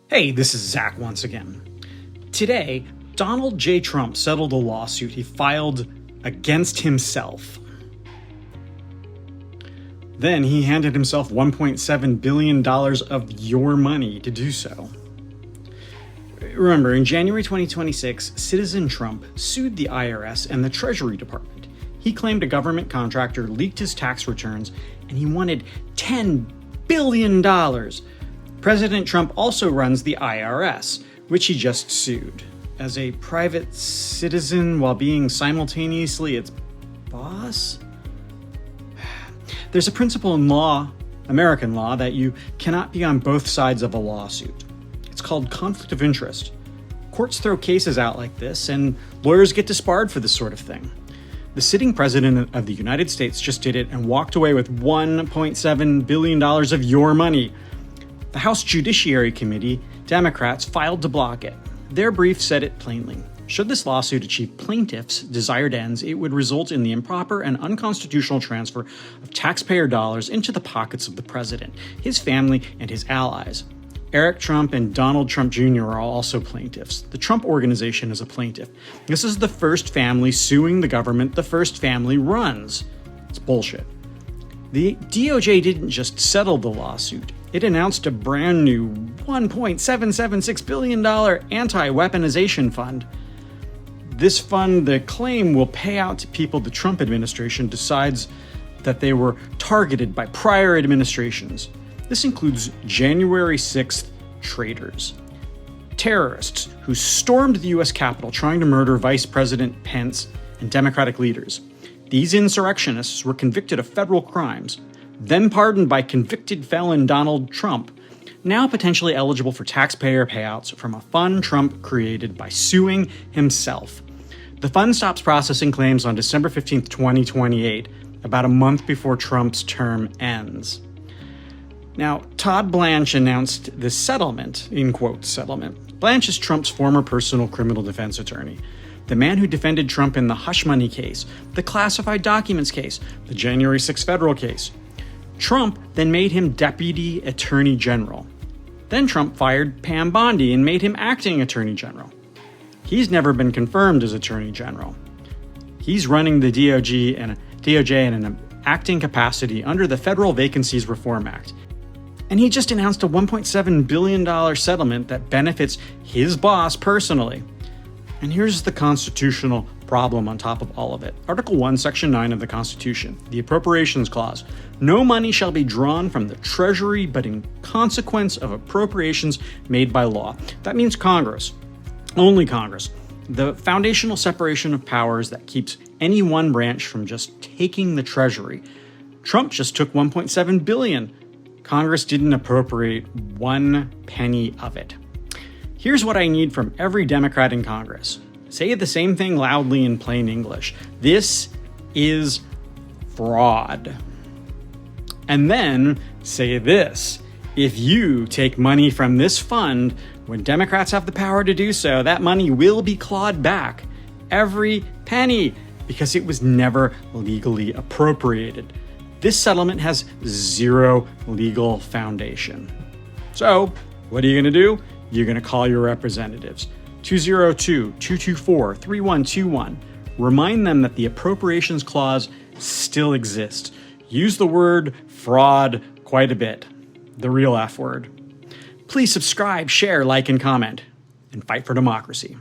Hey, this is Zach once again. Today, Donald J. Trump settled a lawsuit he filed against himself. Then he handed himself $1.7 billion of your money to do so. Remember, in January 2026, Citizen Trump sued the IRS and the Treasury Department. He claimed a government contractor leaked his tax returns, and he wanted $10 billion. President Trump also runs the IRS, which he just sued, as a private citizen while being simultaneously its boss? There's a principle in law, American law, that you cannot be on both sides of a lawsuit. It's called conflict of interest. Courts throw cases out like this, and lawyers get disbarred for this sort of thing. The sitting president of the United States just did it and walked away with $1.7 billion of your money. The House Judiciary Committee, Democrats, filed to block it. Their brief said it plainly. Should this lawsuit achieve plaintiffs' desired ends, it would result in the improper and unconstitutional transfer of taxpayer dollars into the pockets of the president, his family, and his allies. Eric Trump and Donald Trump Jr. are also plaintiffs. The Trump Organization is a plaintiff. This is the first family suing the government the first family runs. It's bullshit. The DOJ didn't just settle the lawsuit. It announced a brand new $1.776 billion anti-weaponization fund. This fund, the claim, will pay out to people the Trump administration decides that they were targeted by prior administrations. This includes January 6th traitors, terrorists who stormed the U.S. Capitol trying to murder Vice President Pence and Democratic leaders. These insurrectionists were convicted of federal crimes, then pardoned by convicted felon Donald Trump, now potentially eligible for taxpayer payouts from a fund Trump created by suing himself. The fund stops processing claims on December 15, 2028, about a month before Trump's term ends. Now, Todd Blanche announced this settlement, in quotes, settlement. Blanche is Trump's former personal criminal defense attorney, the man who defended Trump in the hush money case, the classified documents case, the January 6th federal case. Trump then made him Deputy Attorney General. Then Trump fired Pam Bondi and made him Acting Attorney General. He's never been confirmed as Attorney General. He's running the DOJ in an acting capacity under the Federal Vacancies Reform Act. And he just announced a $1.7 billion settlement that benefits his boss personally. And here's the constitutional problem on top of all of it. Article 1, Section 9 of the Constitution, the Appropriations Clause. No money shall be drawn from the Treasury but in consequence of appropriations made by law. That means Congress. Only Congress. The foundational separation of powers that keeps any one branch from just taking the Treasury. Trump just took $1.7 billion. Congress didn't appropriate one penny of it. Here's what I need from every Democrat in Congress. Say the same thing loudly in plain English. This is fraud. And then say this. If you take money from this fund, when Democrats have the power to do so, that money will be clawed back. Every penny, because it was never legally appropriated. This settlement has zero legal foundation. So, what are you going to do? You're going to call your representatives. 202-224-3121. Remind them that the Appropriations Clause still exists. Use the word fraud quite a bit. The real F word. Please subscribe, share, like, and comment. And fight for democracy.